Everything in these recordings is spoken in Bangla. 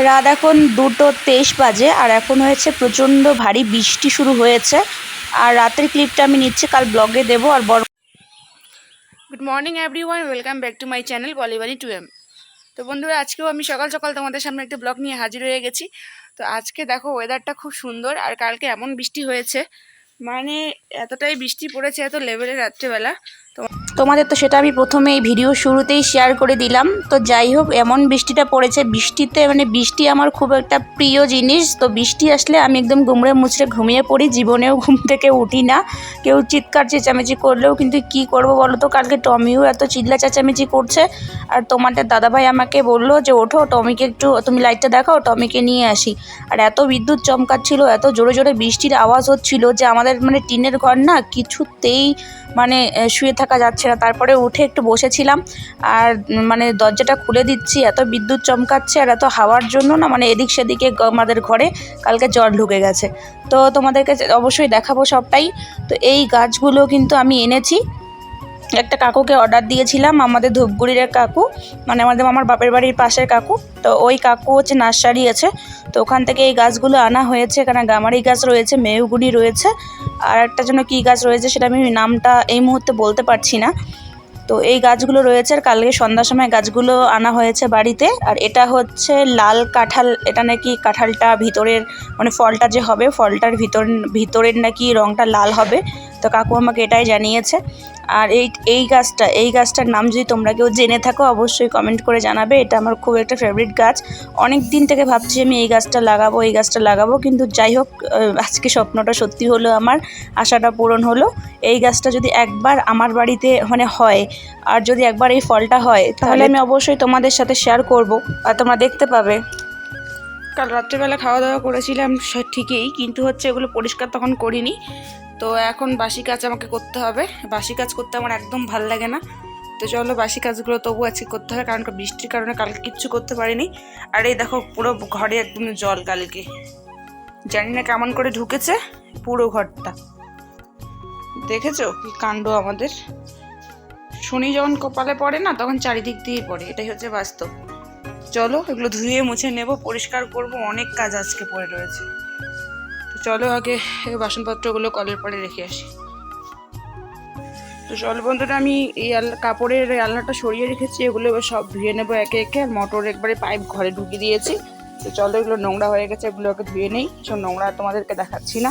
রাত এখন 2:23 বাজে আর এখন হয়েছে প্রচণ্ড ভারী বৃষ্টি শুরু হয়েছে। আর রাতের ক্লিপটা আমি নিচ্ছি, কাল ব্লগে দেবো। আর good morning everyone, welcome back to my channel Bolibani 2M। তো বন্ধুরা, আজকেও আমি সকাল সকাল তোমাদের সামনে একটা ব্লগ নিয়ে হাজির হয়ে গেছি। তো আজকে দেখো ওয়েদারটা খুব সুন্দর, আর কালকে এমন বৃষ্টি হয়েছে, মানে এতটাই বৃষ্টি পড়েছে এত লেভেলে রাত্রেবেলা। তোমাদের তো সেটা আমি প্রথমে এই ভিডিও শুরুতেই শেয়ার করে দিলাম। তো যাই হোক, এমন বৃষ্টিটা পড়েছে, বৃষ্টিতে মানে বৃষ্টি আমার খুব একটা প্রিয় জিনিস। তো বৃষ্টি আসলে আমি একদম গুমড়ে মুচড়ে ঘুমিয়ে পড়ি, জীবনেও ঘুম থেকে উঠি না। কেউ চিৎকার চেঁচামেচি করলেও, কিন্তু কি করবো বলো তো, কালকে টমিও এত চিল্লা চেঁচামেচি করছে। আর তোমাদের দাদাভাই আমাকে বললো যে ওঠো, টমিকে একটু তুমি লাইটটা দেখাও, টমিকে নিয়ে আসি। আর এত বিদ্যুৎ চমকাচ্ছিল, এত জোরে জোরে বৃষ্টির আওয়াজ হচ্ছিল যে আমাদের মানে টিনের ঘর না, কিছুতেই মানে শুয়ে থাকা যাচ্ছে না। তারপরে উঠে একটু বসেছিলাম, আর মানে দরজাটা খুলে দিচ্ছি, এত বিদ্যুৎ চমকাচ্ছে আর এত হাওয়ার জন্য না, মানে এদিক সেদিকে আমাদের ঘরে কালকে জল ঢুকে গেছে। তো তোমাদেরকে অবশ্যই দেখাবো সবটাই। তো এই গাছগুলো কিন্তু আমি এনেছি, একটা কাকুকে অর্ডার দিয়েছিলাম, আমাদের ধূপগুড়ির এক কাকু, মানে আমার বাপের বাড়ির পাশের কাকু। তো ওই কাকু হচ্ছে নার্সারি আছে, তো ওখান থেকে এই গাছগুলো আনা হয়েছে। এখানে গামারি গাছ রয়েছে, মেউগুড়ি রয়েছে, আর একটা জন্য কী গাছ রয়েছে সেটা আমি নামটা এই মুহূর্তে বলতে পারছি না। তো এই গাছগুলো রয়েছে, আর কালকে সন্ধ্যার সময় গাছগুলো আনা হয়েছে বাড়িতে। আর এটা হচ্ছে লাল কাঁঠাল, এটা নাকি কাঁঠালটা ভিতরের মানে ফলটা যে হবে, ফলটার ভিতরের নাকি রঙটা লাল হবে। তো কাকু আমাকে এটাই জানিয়েছে। আর এই গাছটার নাম যদি তোমরা কেউ জেনে থাকো অবশ্যই কমেন্ট করে জানাবে। এটা আমার খুব একটা ফেভারিট গাছ, অনেক দিন থেকে ভাবছি আমি এই গাছটা লাগাবো, কিন্তু যাই হোক আজকে স্বপ্নটা সত্যি হলো, আমার আশাটা পূরণ হলো। এই গাছটা যদি একবার আমার বাড়িতে মানে হয়, আর যদি একবার এই ফলটা হয়, তাহলে আমি অবশ্যই তোমাদের সাথে শেয়ার করব, আর তোমরা দেখতে পাবে। কাল রাত্রেবেলা খাওয়া দাওয়া করেছিলাম ঠিকই, কিন্তু হচ্ছে এগুলো পরিষ্কার তখন করিনি। তো এখন বাসি কাজ আমাকে করতে হবে, বাসি কাজ করতে আমার একদম ভাল লাগে না। তো চলো বাসি কাজগুলো তবু আজকে করতে হবে, কারণ বৃষ্টির কারণে কালকে কিচ্ছু করতে পারিনি। আর এই দেখো পুরো ঘরে একদম জল, কালকে জানি না কেমন করে ঢুকেছে পুরো ঘরটা। দেখেছো কি কাণ্ড আমাদের, শনি যখন কপালে পড়ে না, তখন চারিদিক দিয়ে পড়ে, এটাই হচ্ছে বাস্তব। চলো এগুলো ধুয়ে মুছে নেব, পরিষ্কার করব, অনেক কাজ আজকে পড়ে রয়েছে। তো চলো আগে বাসনপত্রগুলো কলের পরে রেখে আসি। তো চলো বন্ধুরা, আমি এই কাপড়ের আলনাটা সরিয়ে রেখেছি, এগুলো এবার সব ধুয়ে নেবো একে একে। আর মোটর একবারে পাইপ ঘরে ঢুকিয়ে দিয়েছি। তো চলো, এগুলো নোংরা হয়ে গেছে, এগুলোকে ধুয়ে নেই। সব নোংরা তোমাদেরকে দেখাচ্ছি না।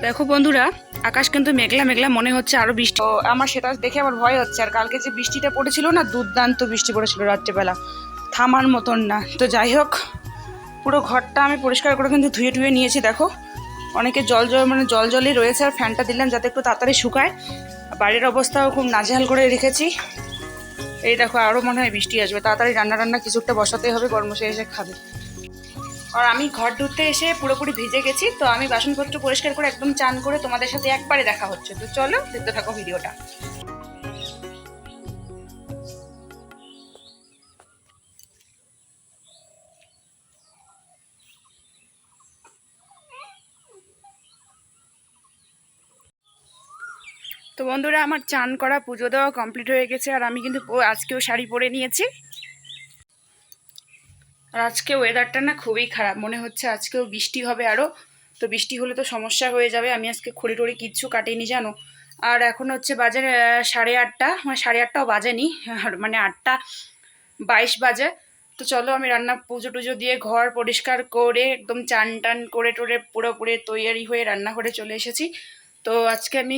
দেখো বন্ধুরা, আকাশ কিন্তু মেঘলা মেঘলা মনে হচ্ছে আরো বৃষ্টি। তো আমার সেটা দেখে আবার ভয় হচ্ছে। আর কালকে যে বৃষ্টিটা পড়েছিল না, দুর্দান্ত বৃষ্টি পড়েছিল রাত্রেবেলা, থামার মতন না। তো যাই হোক, পুরো ঘরটা আমি পরিষ্কার করে কিন্তু ধুয়ে টুয়ে নিয়েছি। দেখো অনেকে জলই রয়েছে, আর ফ্যানটা দিলাম যাতে একটু তাড়াতাড়ি শুকায়। বাড়ির অবস্থাও খুব নাজেহাল করে রেখেছি। এই দেখো আরও মনে হয় বৃষ্টি আসবে, তাড়াতাড়ি রান্না কিছু একটা বসাতে হবে, গরমসে এসে খাবে। আর আমি ঘর ধুতে এসে পুরোপুরি ভিজে গেছি। তো আমি বাসনপত্র পরিষ্কার করে একদম চান করে তোমাদের সাথে একবারে দেখা হচ্ছে। তো চলো দেখতে থাকো ভিডিওটা। তো বন্ধুরা, আমার চান করা পুজো দেওয়া কমপ্লিট হয়ে গেছে। আর আমি কিন্তু আজকেও শাড়ি পরে নিয়েছি। আর আজকে ওয়েদারটা না খুবই খারাপ, মনে হচ্ছে আজকেও বৃষ্টি হবে আরও। তো বৃষ্টি হলে তো সমস্যা হয়ে যাবে। আমি আজকে খড়ি টড়ি কিচ্ছু কাটিনি জানো। আর এখন হচ্ছে বাজে 8:30, মানে 8:30টাও বাজেনি, মানে 8:22 বাজে। তো চলো আমি পুজো টুজো দিয়ে ঘর পরিষ্কার করে একদম চান টান করে টোরে পুরোপুরি তৈয়ারি হয়ে রান্নাঘরে চলে এসেছি। তো আজকে আমি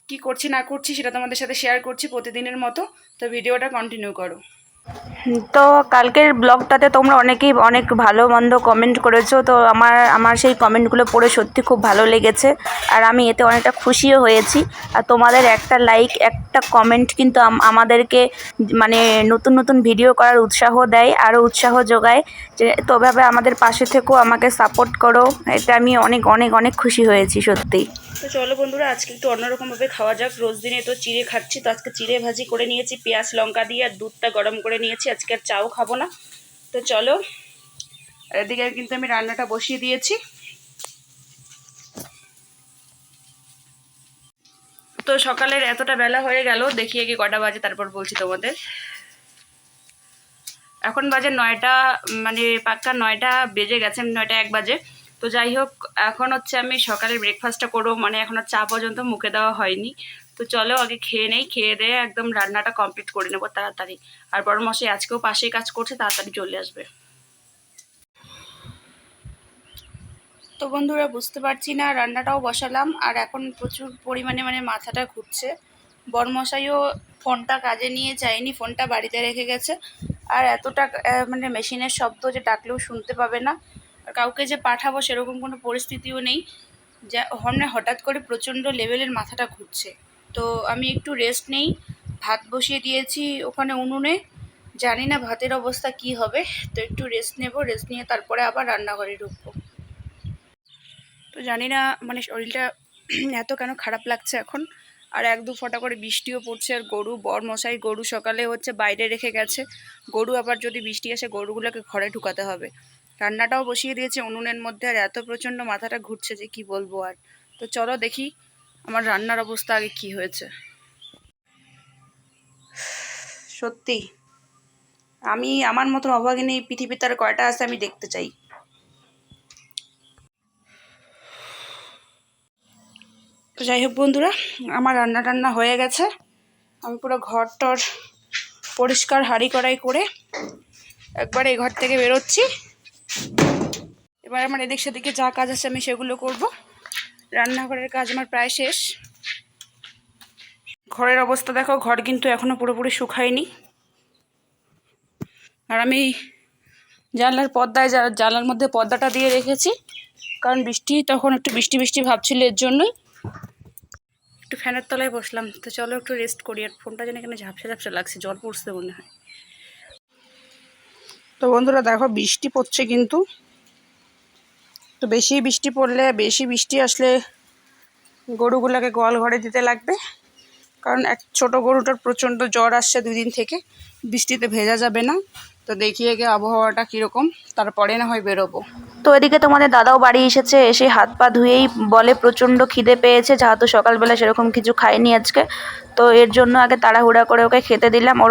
কি করছি না করছি সেটা তোমাদের সাথে শেয়ার করছি প্রতিদিনের মতো। তো ভিডিওটা কন্টিনিউ করো। তো কালকের ব্লগটাতে তোমরা অনেকেই অনেক ভালো মন্দ কমেন্ট করেছো। তো আমার সেই কমেন্টগুলো পড়ে সত্যি খুব ভালো লেগেছে, আর আমি এতে অনেকটা খুশিও হয়েছি। আর তোমাদের একটা লাইক, একটা কমেন্ট কিন্তু আমাদেরকে মানে নতুন নতুন ভিডিও করার উৎসাহ দেয়, আরও উৎসাহ যোগায়। যে তো এভাবে আমাদের পাশে থেকেও আমাকে সাপোর্ট করো, এতে আমি অনেক অনেক অনেক খুশি হয়েছি সত্যি। তো চলো বন্ধুরা, আজকে একটু অন্যরকমভাবে খাওয়া যাক। রোজ দিনে তো চিড়ে খাচ্ছি, তো আজকে চিড়ে ভাজি করে নিয়েছি পেঁয়াজ লঙ্কা দিয়ে, আর দুধটা গরম করে নিয়েছি। আজকে আর চাও খাবো না। তো চলো, এদিকে কিন্তু আমি রান্নাটা বসিয়ে দিয়েছি। তো সকালের এতটা বেলা হয়ে গেল, দেখিয়ে কি কটা বাজে তারপর বলছি তোমাদের। এখন বাজে 9টা, মানে পাক্কা 9টা বেজে গেছে, 9টা 1 বাজে। তো যাই হোক, এখন হচ্ছে আমি সকালের ব্রেকফাস্টটা করবো, মানে এখন আর চা পর্যন্ত মুখে দেওয়া হয়নি। তো চলো আগে খেয়ে নেই, খেয়ে দিয়ে একদম রান্নাটা কমপ্লিট করে নেবো তাড়াতাড়ি। আর বড় মশাই আজকেও পাশেই কাজ করছে, তাড়াতাড়ি চলে আসবে। তো বন্ধুরা, বুঝতে পারছি না, রান্নাটাও বসালাম আর এখন প্রচুর পরিমাণে মানে মাথাটা ঘুরছে। বরমশাইও ফোনটা কাজে নিয়ে যায়নি, ফোনটা বাড়িতে রেখে গেছে। আর এতটা মানে মেশিনের শব্দ যে ডাকলেও শুনতে পাবে না, আর কাউকে যে পাঠাবো সেরকম কোনো পরিস্থিতিও নেই। যা হঠাৎ করে প্রচণ্ড লেভেলের মাথাটা ঘুরছে। তো আমি একটু রেস্ট নেই, ভাত বসিয়ে দিয়েছি ওখানে উনুনে, জানি না ভাতের অবস্থা কি হবে। তো একটু রেস্ট নেব, রেস্ট নিয়ে তারপরে আবার রান্নাঘরে ঢুকবো। তো জানি না মানে শরীরটা এত কেন খারাপ লাগছে এখন। আর 1-2 ফোঁটা করে বৃষ্টিও পড়ছে। আর বরমশাই গরু সকালে হচ্ছে বাইরে রেখে গেছে, গরু আবার যদি বৃষ্টি আসে গরুগুলোকে ঘরে ঢুকাতে হবে। রান্নাটাও বসিয়ে দিয়েছে উনুনের মধ্যে, আর এত প্রচণ্ড মাথাটা ঘুরছে যে কি বলবো আর। তো চলো দেখি আমার রান্নার অবস্থা আগে কি হয়েছে। সত্যি আমি আমার মতন অভাগিনী এই পৃথিবীতে আর কয়টা আছে আমি দেখতে চাই। তো যাই হোক বন্ধুরা, আমার রান্না টান্না হয়ে গেছে। আমি পুরো ঘর টর পরিষ্কার হাঁড়ি কড়াই করে একবারে এই ঘর থেকে বেরোচ্ছি। এবার আমার এদিক সেদিকে যা কাজ আছে আমি সেগুলো করব। রান্নাঘরের কাজ আমার প্রায় শেষ। ঘরের অবস্থা দেখো, ঘর কিন্তু এখনও পুরোপুরি শুকায়নি। আর আমি জানলার মধ্যে পর্দাটা দিয়ে রেখেছি, কারণ তখন একটু বৃষ্টি বৃষ্টি ভাবছিল, এর জন্যই একটু ফ্যানের তলায় বসলাম। তো চলো একটু রেস্ট করি। আর ফোনটা যেন এখানে ঝাপসা ঝাপসা লাগছে, জল পড়ছে মনে হয়। তো বন্ধুরা দেখো, বৃষ্টি পড়ছে কিন্তু। তো বেশি বৃষ্টি আসলে গরুগুলোকে গোয়াল ঘরে দিতে লাগবে, কারণ ছোট গরুটার প্রচণ্ড জ্বর আসছে 2 দিন থেকে। বৃষ্টিতে ভেজা যাবে না। তো দেখিয়ে গিয়ে আবহাওয়াটা কীরকম, তারপরে না হয় বেরোবো। তো এদিকে তোমাদের দাদাও বাড়ি এসেছে, এসে হাত পা ধুয়েই বলে প্রচণ্ড খিদে পেয়েছে, যেহেতু সকালবেলা সেরকম কিছু খায়নি আজকে। তো এর জন্য আগে তাড়াহুড়া করে ওকে খেতে দিলাম। ও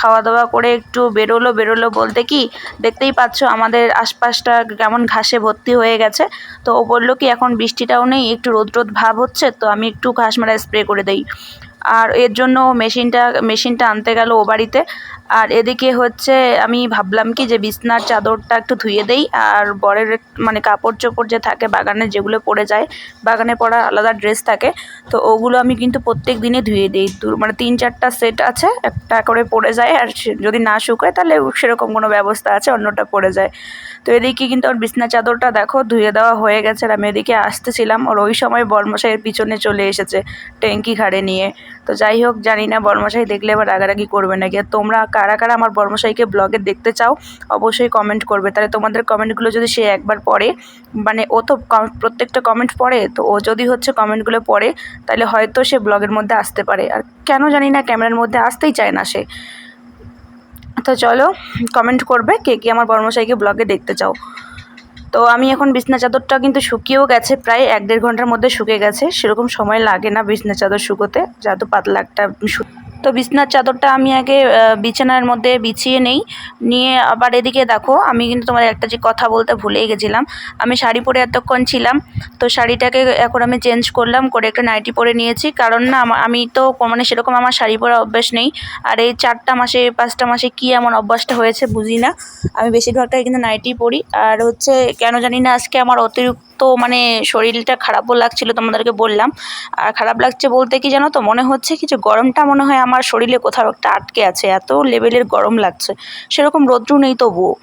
খাওয়া দাওয়া করে একটু বেরোলো বলতে কি, দেখতেই পাচ্ছ আমাদের আশপাশটা কেমন ঘাসে ভর্তি হয়ে গেছে। তো ও বললো কি এখন বৃষ্টিটাও নেই, একটু রোদ ভাব হচ্ছে, তো আমি একটু ঘাস মারা স্প্রে করে দেই। আর এর জন্য মেশিনটা আনতে গেল ও বাড়িতে। আর এদিকে হচ্ছে আমি ভাবলাম কি যে বিছনার চাদরটা একটু ধুয়ে দেই। আর বরের মানে কাপড় চোপড় যে থাকে বাগানে, যেগুলো পরে যায়, বাগানে পরা আলাদা ড্রেস থাকে, তো ওগুলো আমি কিন্তু প্রত্যেক দিনে ধুয়ে দিই। মানে 3-4টা সেট আছে, একটা করে পরে যায়। আর যদি না শুকায় তাহলে সেরকম কোনো ব্যবস্থা আছে, অন্যটা পরে যায়। তো এদিকে কিন্তু ওর বিছনা চাদরটা দেখো ধুয়ে দেওয়া হয়ে গেছে। আর আমি এদিকে আসতেছিলাম, ওর ওই সময় বরমশাইয়ের পিছনে চলে এসেছে ট্যাঙ্কি ঘাড়ে নিয়ে। তো যাই হোক, জানি না বরমশাই দেখলে এবার রাগারাগি করবে নাকি। আর তোমরা কারা কারা আমার বরমশাইকে ব্লগে দেখতে চাও অবশ্যই কমেন্ট করবে। তাহলে তোমাদের কমেন্টগুলো যদি সে একবার পড়ে, মানে ও তো প্রত্যেকটা কমেন্ট পড়ে, তো ও যদি হচ্ছে কমেন্টগুলো পড়ে তাহলে হয়তো সে ব্লগের মধ্যে আসতে পারে। আর কেন জানি না ক্যামেরার মধ্যে আসতেই চায় না সে। তো চলো কমেন্ট করবে কে কে আমার বরমশাইকে ব্লগে দেখতে চাও। তো আমি এখন বিছনা চাদরটা কিন্তু শুকিয়েও গেছে, প্রায় 1-1.5 ঘন্টার মধ্যে শুকিয়ে গেছে। সেরকম সময় লাগে না বিছনা চাদর শুকোতে, যেহেতু পাতলা একটা। তো বিছনার চাদরটা আমি আগে বিছানার মধ্যে বিছিয়ে নিয়ে আবার এদিকে দেখো, আমি কিন্তু তোমার একটা যে কথা বলতে ভুলেই গেছিলাম। আমি শাড়ি পরে এতক্ষণ ছিলাম, তো শাড়িটাকে এখন আমি চেঞ্জ করলাম, করে একটা নাইটি পরে নিয়েছি। কারণ না আমি তো মানে সেরকম আমার শাড়ি পরা অভ্যাস নেই। আর এই 4টা মাসে 5টা মাসে কি এমন অভ্যাসটা হয়েছে বুঝি না, আমি বেশিরভাগটাই কিন্তু নাইটি পরি। আর হচ্ছে কেন জানি না আজকে আমার অতিরিক্ত মানে শরীরটা খারাপও লাগছিল, তোমাদেরকে বললাম। আর খারাপ লাগছে বলতে কি জানো তো, মনে হচ্ছে কি যে গরমটা মনে হয় আমার শরীরে কোথাও একটা আটকে আছে, এত লেভেলের গরম লাগছে। সেরকম রৌদ্র নেই তবুও।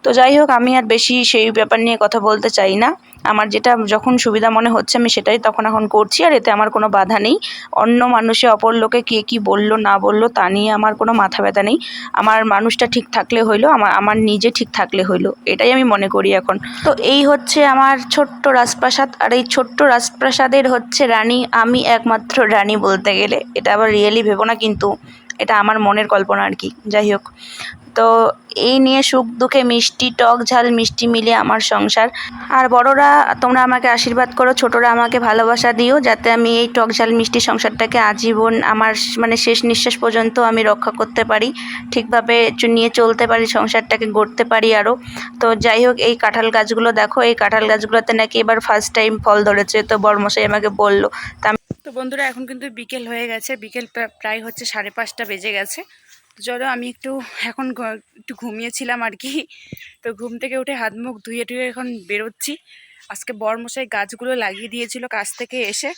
তো যাই হোক, আমি আর বেশি সেই ব্যাপার নিয়ে কথা বলতে চাই না। আমার যেটা যখন সুবিধা মনে হচ্ছে আমি সেটাই এখন করছি। আর এতে আমার কোনো বাধা নেই। অন্য মানুষে অপর লোকে কে কী বললো না বললো তা নিয়ে আমার কোনো মাথা ব্যথা নেই। আমার মানুষটা ঠিক থাকলে হইলো, আমার নিজে ঠিক থাকলে হইলো, এটাই আমি মনে করি এখন। তো এই হচ্ছে আমার ছোট্ট রাজপ্রাসাদ। আর এই ছোট্ট রাজপ্রাসাদের হচ্ছে রানী আমি, একমাত্র রানী বলতে গেলে। এটা আবার রিয়েলি ভেবো না, কিন্তু এটা আমার মনের কল্পনা আর কি। যাই হোক, তো এই নিয়ে সুখ দুঃখে মিষ্টি টক ঝাল মিষ্টি মিলিয়ে আমার সংসার। আর বড়রা তোমরা আমাকে আশীর্বাদ করো, ছোটরা আমাকে ভালোবাসা দিও, যাতে আমি এই টক ঝাল মিষ্টি সংসারটাকে আজীবন আমার মানে শেষ নিঃশ্বাস পর্যন্ত আমি রক্ষা করতে পারি, ঠিকভাবে নিয়ে চলতে পারি, সংসারটাকে গড়তে পারি আরও। তো যাই হোক, এই কাঁঠাল গাছগুলো দেখো, এই কাঁঠাল গাছগুলোতে নাকি এবার ফার্স্ট টাইম ফল ধরেছে। তো বড়মশাই আমাকে বললো। তো বন্ধুরা এখন কিন্তু বিকেল হয়ে গেছে, বিকেল প্রায় হচ্ছে 5:30 বেজে গেছে। তো চলো আমি এখন একটু ঘুমিয়েছিলাম আর কি। তো ঘুম থেকে উঠে হাত মুখ ধুয়ে টুয়ে এখন বেরোচ্ছি। আজকে বরমশাই গাছগুলো লাগিয়ে দিয়েছিল কাছ থেকে এসে।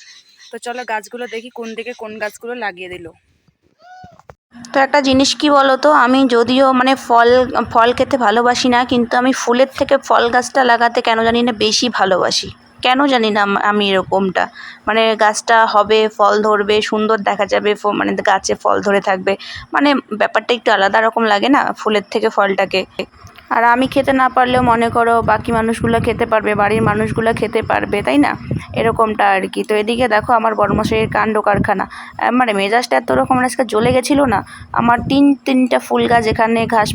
তো চলো গাছগুলো দেখি কোন দিকে কোন গাছগুলো লাগিয়ে দিল। তো একটা জিনিস কি বলো তো, আমি যদিও মানে ফল খেতে ভালোবাসি না, কিন্তু আমি ফুলের থেকে ফল গাছটা লাগাতে কেন জানি না বেশি ভালোবাসি। কেন জানি না আমি এরকমটা, মানে গাছটা হবে, ফল ধরবে, সুন্দর দেখা যাবে, মানে গাছে ফল ধরে থাকবে, মানে ব্যাপারটা একটু আলাদা রকম লাগে না ফুলের থেকে ফলটাকে। আর আমি খেতে না পারলেও মনে করো বাকি মানুষগুলো খেতে পারবে, বাড়ির মানুষগুলো খেতে পারবে, তাই না? এরকমটা আর কি। তো এদিকে দেখো আমার বড়মশাইয়ের কাণ্ড কারখানা, মানে মেজাজটা এত রকম আজকে জ্বলে গেছিলো না। আমার তিনটা ফুল গাছ এখানে ঘাস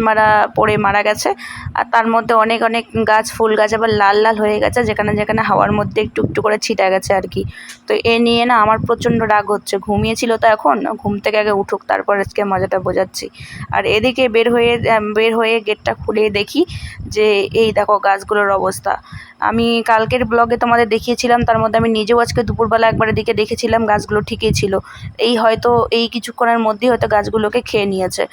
পড়ে মারা গেছে, আর তার মধ্যে অনেক অনেক গাছ ফুল গাছ আবার লাল লাল হয়ে গেছে, যেখানে যেখানে হাওয়ার মধ্যে একটু একটু করে ছিটা গেছে আর কি। তো এ নিয়ে না আমার প্রচণ্ড রাগ হচ্ছে। ঘুমিয়েছিল তো, এখন ঘুম থেকে আগে উঠুক, তারপর আজকে মজাটা বোঝাচ্ছি। আর এদিকে বের হয়ে গেটটা খুলে দেখি যে এই দেখো গাছগুলোর অবস্থা। আমি কালকের ব্লগে তোমাদের দেখিয়েছিলাম, তার মধ্যে আমি নিজেও আজকে দুপুরবেলা একবার এদিকে দেখেছিলাম, গাছগুলো ঠিকই ছিল। হয়তো এই কিছুক্ষণের মধ্যেই হয়তো গাছগুলোকে খেয়ে নিয়েছে।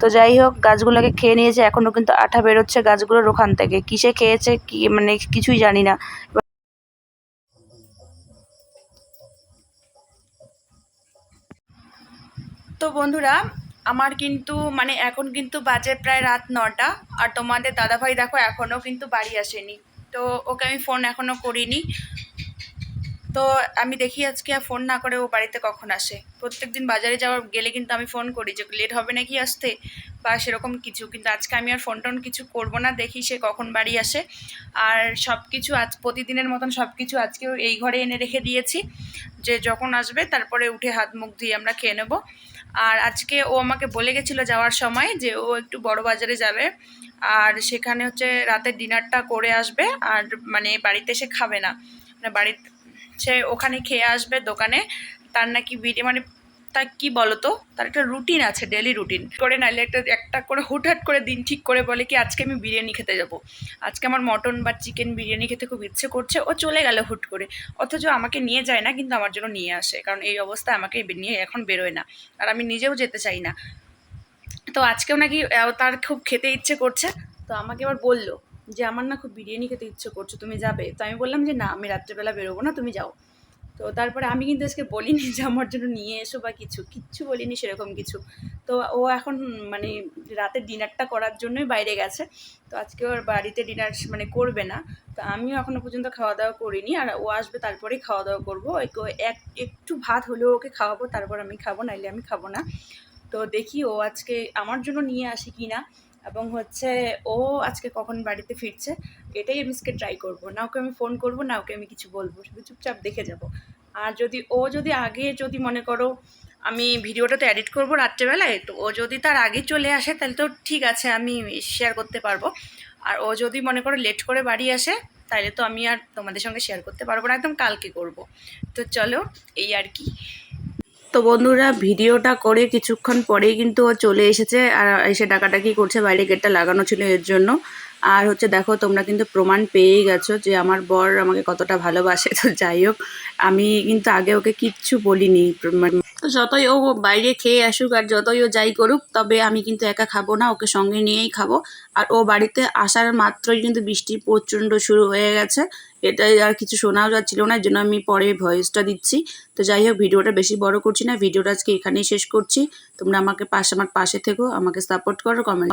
তো যাই হোক, গাছগুলোকে খেয়ে নিয়েছে, এখনও কিন্তু আঠা বেরোচ্ছে গাছগুলোর ওখান থেকে। কিসে খেয়েছে কি মানে কিছুই জানি না। তো বন্ধুরা আমার কিন্তু মানে এখন কিন্তু বাজে প্রায় রাত 9টা, আর তোমাদের দাদাভাই দেখো এখনও কিন্তু বাড়ি আসেনি। তো ওকে আমি ফোন এখনও করিনি। তো আমি দেখি আজকে আর ফোন না করে ও বাড়িতে কখন আসে। প্রত্যেকদিন বাজারে যাওয়ার গেলে কিন্তু আমি ফোন করি যে লেট হবে নাকি আসতে বা সেরকম কিছু, কিন্তু আজকে আমি আর ফোন টোন কিছু করবো না, দেখি সে কখন বাড়ি আসে। আর সব কিছু আজ প্রতিদিনের মতন সব কিছু আজকেও এই ঘরে এনে রেখে দিয়েছি, যে যখন আসবে তারপরে উঠে হাত মুখ ধুয়ে আমরা খেয়ে নেবো। আর আজকে ও আমাকে বলে গেছিলো যাওয়ার সময় যে ও একটু বড় বাজারে যাবে, আর সেখানে হচ্ছে রাতের ডিনারটা করে আসবে, আর মানে বাড়িতে এসে খাবে না, মানে বাড়িতে সে ওখানে খেয়ে আসবে দোকানে। তার নাকি মানে তার কি বলতো, তার একটা রুটিন আছে, ডেলি রুটিন করে, নাইলে একটা করে হুটহাট করে দিন ঠিক করে বলে কি আজকে আমি বিরিয়ানি খেতে যাব, আজকে আমার মটন বা চিকেন বিরিয়ানি খেতে খুব ইচ্ছে করছে। ও চলে গেল হুট করে, অথচ আমাকে নিয়ে যায় না, কিন্তু আমার জন্য নিয়ে আসে, কারণ এই অবস্থায় আমাকে নিয়ে এখন বেরোয় না, আর আমি নিজেও যেতে চাই না। তো আজকেও নাকি তার খুব খেতে ইচ্ছে করছে। তো আমাকে এবার বললো যে আমার না খুব বিরিয়ানি খেতে ইচ্ছে করছে, তুমি যাবে? তো আমি বললাম যে না, আমি রাত্রেবেলা বেরোবো না, তুমি যাও। তো তারপরে আমি কিন্তু আজকে বলিনি যে আমার জন্য নিয়ে এসো বা কিচ্ছু বলিনি সেরকম কিছু। তো ও এখন মানে রাতের ডিনারটা করার জন্যই বাইরে গেছে। তো আজকে ওর বাড়িতে ডিনার মানে করবে না। তো আমিও এখনো পর্যন্ত খাওয়া দাওয়া করিনি, আর ও আসবে তারপরেই খাওয়া দাওয়া করবো। একটু ভাত হলেও ওকে খাওয়াবো, তারপর আমি খাবো, নাইলে আমি খাবো না। তো দেখি ও আজকে আমার জন্য নিয়ে আসে কি না, এবং হচ্ছে ও আজকে কখন বাড়িতে ফিরছে, এটাই আমি আজকে ট্রাই করবো। না ওকে আমি ফোন করবো, না ওকে আমি কিছু বলবো, শুধু চুপচাপ দেখে যাব। আর যদি আগে মনে করো আমি ভিডিওটা তো এডিট করবো রাত্রেবেলায়, তো ও যদি তার আগে চলে আসে তাহলে তো ঠিক আছে, আমি শেয়ার করতে পারবো। আর ও যদি মনে করো লেট করে বাড়ি আসে, তাহলে তো আমি আর তোমাদের সঙ্গে শেয়ার করতে পারবো না, একদম কালকে করব। তো চলো, এই আর কি। তো বন্ধুরা ভিডিওটা করে কিছুক্ষণ পরেই কিন্তু ও চলে এসেছে, আর এসে ডাকাডাকি করছে, বাইরে গেটটা লাগানো ছিল এর জন্য। আর হচ্ছে দেখো তোমরা কিন্তু প্রমাণ পেয়েই গেছো যে আমার বর আমাকে কতটা ভালোবাসে। তো যাই হোক, আমি কিন্তু আগে ওকে কিচ্ছু বলিনি। তো যতই ও বাইরে খেয়ে আসুক আর যতই ও যাই করুক, তবে আমি কিন্তু একা খাবো না, ওকে সঙ্গে নিয়েই খাবো। আর ও বাড়িতে আসার মাত্রই কিন্তু বৃষ্টি প্রচণ্ড শুরু হয়ে গেছে, এটাই আর কিছু শোনাও যাচ্ছিল না, এর জন্য আমি পরে ভয়েসটা দিচ্ছি। তো যাই হোক, ভিডিওটা বেশি বড় করছি না, ভিডিওটা আজকে এখানেই শেষ করছি। তোমরা আমার পাশে থেকো, আমাকে সাপোর্ট করো, কমেন্ট